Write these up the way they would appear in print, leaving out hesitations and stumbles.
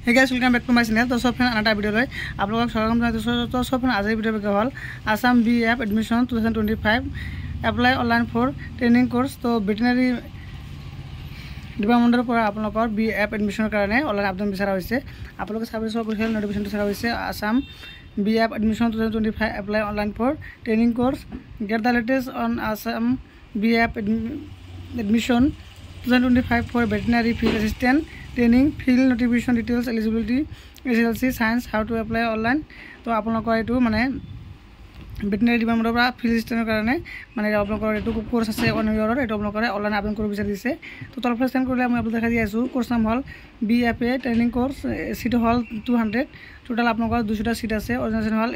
Hey guys, welcome back to my channel. तो सब friend अनटा video रे आप लोगों को स्वागत है। तो सब फ्रेंड आज वीडियो पे हल Assam BF admission 2025 apply online for training course. तो वेटरनरी डिपार्टमेंटर पर आप लोगों बीएफ एडमिशन कारण ऑनलाइन आवेदन विचारा होइसे। आप लोगों सर्विस ऑफिशियल नोटिफिकेशन विचारा होइसे Assam BF admission 2025 apply online for training course. Get the latest on Assam BF admission 2025 for veterinary field assistant training, field notification details, eligibility, SLC, science, how to apply online। तो आप लोगों को ये माने veterinary डिपार्टमेंटर पर field assistant कारण माने आप लोगों को ये कोर्स আছে 1 year ये आप लोगों को ऑनलाइन आवेदन कर বিচাৰি দিছে। तो তলৰ পৰা স্ক্যান কৰিলে মই আপোনাক দেখাই দি আছো। কোर्स নাম হল BFA ট্ৰেনিং কোर्स, সিট হল 200, টোটাল আপোনালোকৰ 200টা সিট আছে। অৰ্গানাইজেশ্যন হল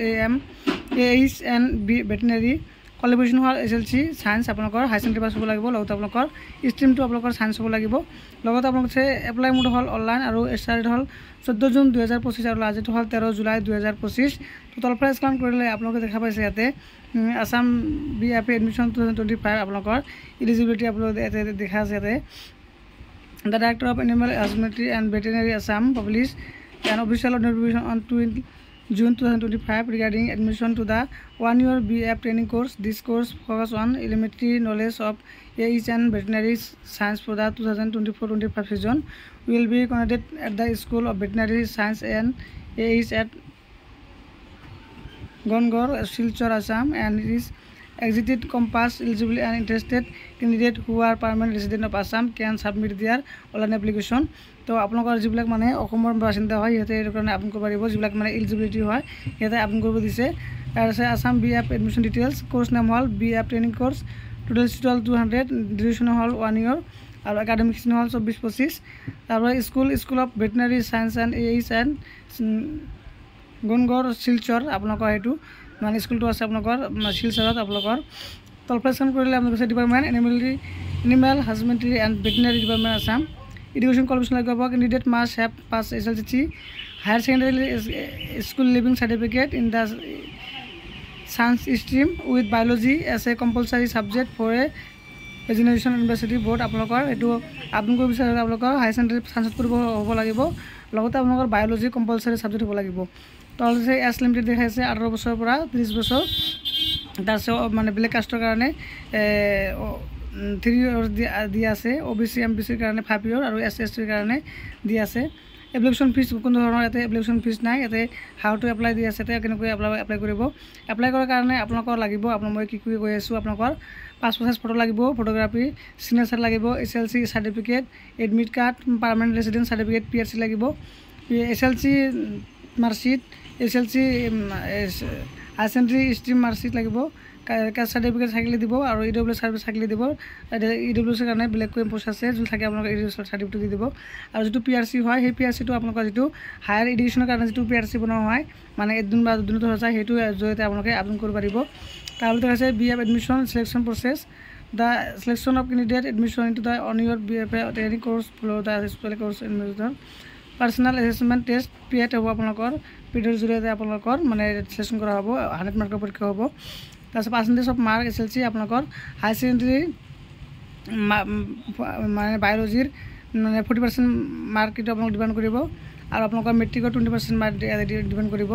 AHN veterinary, क्वालिफिकेशन हल SLC साइंस आपलोकर हाई सेकेंडरी पास हो लगे आपलोकर स्ट्रीम तो आपलोकर साइंस हो लगे आपलोक एप्लाई मोड हल ऑनलाइन और स्टार्ट हल 14 जून 2025 और आज हल 13 जुलाई 2025। तो तल पर स्कैन कर आपलोक देखा पाइसे इते आसाम बीएफए एडमिशन 2025 आपलोकर एलिजिबिलिटी आपलोक देखा इते the director of animal husbandry and veterinary Assam publish an official notification on June 2025 regarding admission to the 1-year BF training course. This course focuses on elementary knowledge of AHN veterinary science for the 2024-25 season. Will be conducted at the School of Veterinary Science and AH at Gongor, Silchar, Assam, and it is exited compass eligible and interested candidate who are permanent resident of Assam can submit their online application। तो आपलोकर जिबिलाक माने अखমৰ বাসিন্দা হয় ইহতে এৰ কাৰণে আবেদন কৰিব পাৰিব। जिबिलाक माने एलिजिबिलिटी হয় ইহতে আবেদন কৰিব দিছে। আৰু আছে Assam BF admission details. Course নাম হল BF training course, total 200, duration হল 1 year और एकाडेमिक सीजन हल 24-25। তারপর school of veterinary science and AHN গনগড় শিলচর आपलोकर हेतु মানে স্কুলটো আছে आपलोकर শিলচৰত आपलोकर তলপ্ৰেছন কৰিলে আপোনালোকৰ department animal husbandry and veterinary department Assam. Education qualification like candidate must have passed SLC, higher secondary school living certificate in the science stream with biology as a compulsory subject for a generation university board। आपलोकर एटु आवेदन কৰিব বিচাৰে आपलोकर high secondary science কৰিব হ'ব লাগিব লগতে आपलोकर biology compulsory subject হ'ব লাগিব। তো আছে এজ লিমিটেড দেখাইছে 18 বছৰৰ পৰা 30 বছৰ। তাৰপিছত মানে ব্লেক কাষ্টৰ কাৰণে 3 years দিয়া আছে। OBC MBC কাৰণে 5 years আৰু SC/ST কাৰণে দিয়া আছে। এপ্লিকেশন ফিজ কোনো ধৰণৰ এতে এপ্লিকেশন ফিজ নাই। এতে হাউ টু এপ্লাই দিয়া আছে কেনেকৈ এপ্লাই কৰিব। এপ্লাই কৰাৰ কাৰণে আপোনালোকৰ লাগিব মই কি কৈ আছো আপোনালোকৰ পাসপোৰ্ট সাইজ ফটো লাগিব, ফটোগ্ৰাফি সিগনেচাৰ লাগিব, SLC certificate, admit card, permanent resident certificate PRC লাগিব, SLC marksheet, SLC high secondary stream marksheet লাগিব, কাস্ট সাৰ্টিফিকেট থাকিলে দিব আৰু EWS সাৰ্ভিস থাকিলে দিব। EWS কাৰণে ব্লেক কৈ পোষ্ট আছে যদি থাকে আপোনালোকৰ EWS সাৰ্টিফিকেট দি দিব। আৰু যেটো PRC হয় সেই PRC টো আপোনালোকৰ যেটো হায়াৰ এডুকেশনৰ কাৰণে যেটো PRC বনোৱা হয় মানে এদিন বা দুদিনত হৈ যায় সেইটো জৰিয়তে আপোনালোকে আবেদন কৰিব পাৰিব। তাৰপিছত আছে BF admission selection process. The selection of candidate admission into the on-year BFA training course follow the special course in method personal assessment test PAT হ'ব আপোনালোকৰ পিডৰ জৰিয়তে আপোনালোকৰ মানে সিলেকশন কৰা হ'ব 100 মাৰ্কৰ পৰীক্ষা হ'ব। তাৰপিছত পাৰ্চেন্টেজ অফ মাৰ্ক SLC আপোনালোকৰ হাই সেকেন্ডাৰী মানে বায়োলজিৰ মানে 40% মাৰ্ক এটা আপোনালোক ডিপেন্ড কৰিব আৰু আপোনালোকৰ মেট্ৰিকৰ 20% মাৰ্ক ডিপেন্ড কৰিব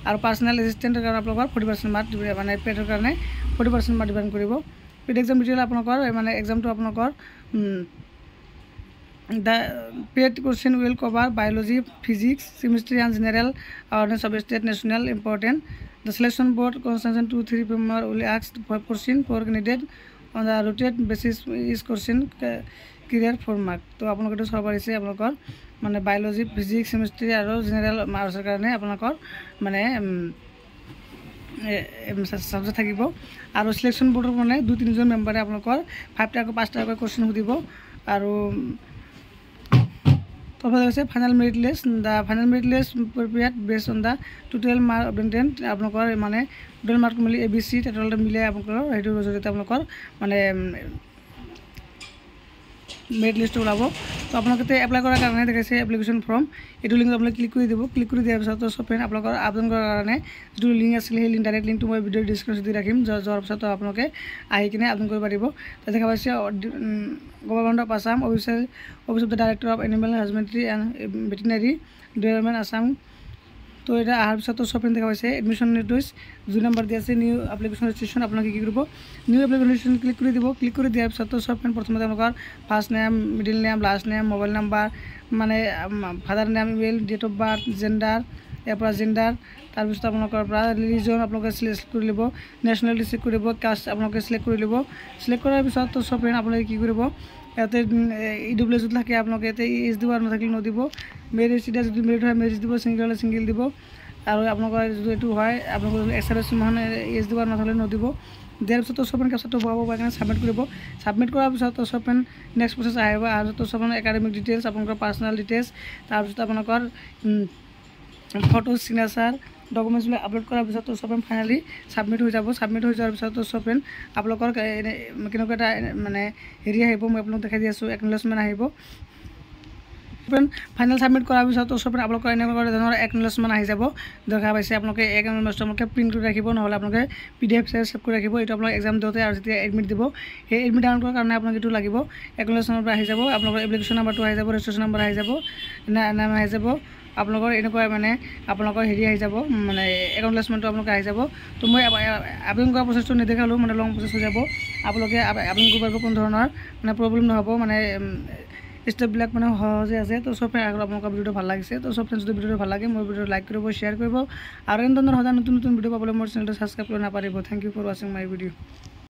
আৰু পাৰ্সোনাল এসিস্টেন্টৰ কাৰণে আপোনালোকৰ 40% মাৰ্ক মানে পেটৰ কাৰণে 40% মাৰ্ক ডিপেন্ড কৰিব। পেড এক্সাম ডিটেইল আপোনালোকৰ মানে এক্সামটো আপোনালোকৰ the paid question will cover biology, physics, chemistry and general awareness of state national important। The selection board concerned 2-3 member will ask for question for candidate on the rotate basis is question clear for mark। তো আপোনালোকে সব পাৰিছে আপোনালোকৰ মানে biology, physics, chemistry আৰু general মাৰ্কছৰ কাৰণে আপোনালোকৰ মানে সাবজেক্ট থাকিব। আৰু সিলেকশন বোৰ্ডৰ মানে 2-3 জন মেম্বাৰে আপোনালোকৰ 5টা 5টা কোৱেশ্চন সুধিব। আৰু তারপরে আছে final merit list. The final merit list prepared based on the total mark obtained আপনার মানে টোটাল মার্ক মিলি ABC টোটাল মিলে আপনার সেইটো জৰিয়তে আপনাৰ মানে মেৰিট লিষ্ট ওলাব। তো আপোনালোকে এপ্লাই কৰাৰ কাৰণে দেখাইছে এপ্লিকেশ্যন ফৰ্ম, এইটো লিংকত আপোনালোকে ক্লিক কৰি দিব। ক্লিক কৰি দিয়াৰ পিছত সব ফ্ৰেণ্ড আপোনালোকৰ আবেদন কৰাৰ কাৰণে যিটো লিংক আছিল সেই ডাইৰেক্ট লিংকটো মই ভিডিঅ'ৰ ডিছক্ৰিপশ্যনত দি ৰাখিম। যোৱাৰ পিছত আপোনালোকে আহি কিনে আবেদন কৰিব পাৰিব। তাত দেখা পাইছে government of Assam, office of the director of animal husbandry and veterinary development Assam. তো এটা অহাৰ পিছতো সব ফ্ৰেণ্ড দেখা পাইছে এডমিশ্যন নোটিছ 2 নম্বৰ দি আছে নিউ এপ্লিকেশ্যন ৰেজিষ্ট্ৰেশ্যন। আপোনালোকে কি কৰিব, নিউ এপ্লিকেশ্যন ৰেজিষ্ট্ৰেশ্যন ক্লিক কৰি দিব। ক্লিক কৰি দিয়াৰ পিছতো সব ফ্ৰেণ্ড প্ৰথমতে আপোনালোকৰ first name, middle name, last name, mobile number, মানে father name, email, date of birth, gender, ইয়াৰ পৰা জেণ্ডাৰ, তাৰপিছত আপোনালোকৰ পৰা ৰিলিজন আপোনালোকে চিলেক্ট কৰি ল'ব, নেশ্যনেলিটি চিলেক্ট কৰিব, কাষ্ট আপোনালোকে চিলেক্ট কৰি ল'ব। চিলেক্ট কৰাৰ পিছত সব ফ্ৰেণ্ড আপোনালোকে কি কৰিব, ইয়াতে EWS যদি থাকে আপোনালোকে ইয়াতে এজ দিব, আৰু নাথাকিলে নদিব। মেৰিজ এতিয়া যদি মেৰিড হয় মেৰিজ দিব, ছিংগল হ'লে ছিংগল দিব। আৰু আপোনালোকৰ যদি এইটো হয় আপোনালোকৰ যদি এক্সাইডেড মানে এজ দিব, আৰু নাথাকিলে নদিব। দিয়াৰ পিছত সব ফ্ৰেণ্ড কেপচাটো ভৰাব পাৰি কাৰণে ছাবমিট কৰিব। ছাবমিট কৰাৰ পিছত সব ফ্ৰেণ্ড নেক্সট প্ৰচেছ আহিব। আৰু সব একাডেমিক ডিটেইলছ, আপোনালোকৰ পাৰ্চনেল ডিটেইলছ, তাৰপিছত আপোনালোকৰ ফটো, চিগনেচাৰ, ডকুমেণ্টছবিলাক আপলোড কৰাৰ পিছত সব ফ্ৰেণ্ড ফাইনেলি ছাবমিট হৈ যাব। ছাবমিট হৈ যোৱাৰ পিছত সব ফ্ৰেণ্ড আপোনালোকৰ কেনেকুৱা এটা মানে হেৰি আহিব, মই আপোনালোকক দেখাই দি আছোঁ, একনলেজমেণ্ট আহিব। ফাইনেল ছাবমিট কৰাৰ পিছত সব আপোনালোকৰ এনেকুৱা ধৰণৰ একনলেজমেণ্ট আহি যাব। দেখা পাইছে আপোনালোকে একনলেজমেণ্টটো আপোনালোকে প্ৰিণ্ট কৰি ৰাখিব, নহ'লে আপোনালোকে PDF ছেভ কৰি ৰাখিব। এইটো আপোনালোকে এক্সাম দিওঁতে আৰু যেতিয়া এডমিট দিব, সেই এডমিট ডাউনলোড কৰাৰ কাৰণে আপোনালোকে এইটো লাগিব। একনলেজমেণ্টৰ পৰা আহি যাব, আপোনালোকৰ এপ্লিকেশ্যন নাম্বাৰটো আহি যাব, ৰেজিষ্ট্ৰেশ্যন নাম্বাৰ আহি যাব, নাম আহি যাব, আপোনালোকৰ এনেকুৱা মানে আপোনালোকৰ হেৰি আহি যাব, মানে একনলেজমেণ্টটো আপোনালোকে আহি যাব। তো মই আবেদন কৰা প্ৰচেছটো নেদেখালোঁ, মানে লং প্ৰচেছ হৈ যাব। আপোনালোকে আবেদন কৰিব পাৰিব, কোনো ধৰণৰ মানে প্ৰব্লেম নহ'ব, মানে ষ্টেপবিলাক মানে সহজে আছে। তো সব আপোনালোকৰ ভিডিঅ'টো ভাল লাগিছে। তো সব ফ্ৰেণ্ডছ যদি ভিডিঅ'টো ভাল লাগে মোৰ ভিডিঅ'টো লাইক কৰিব, শ্বেয়াৰ কৰিব, আৰু এনেধৰণৰ সদায় নতুন ভিডিঅ' পাবলৈ মোৰ চেনেলটো ছাবস্ক্ৰাইব কৰিব নাপাহৰিব। থেংক ইউ ফৰ ৱাচিং মাই ভিডিঅ'।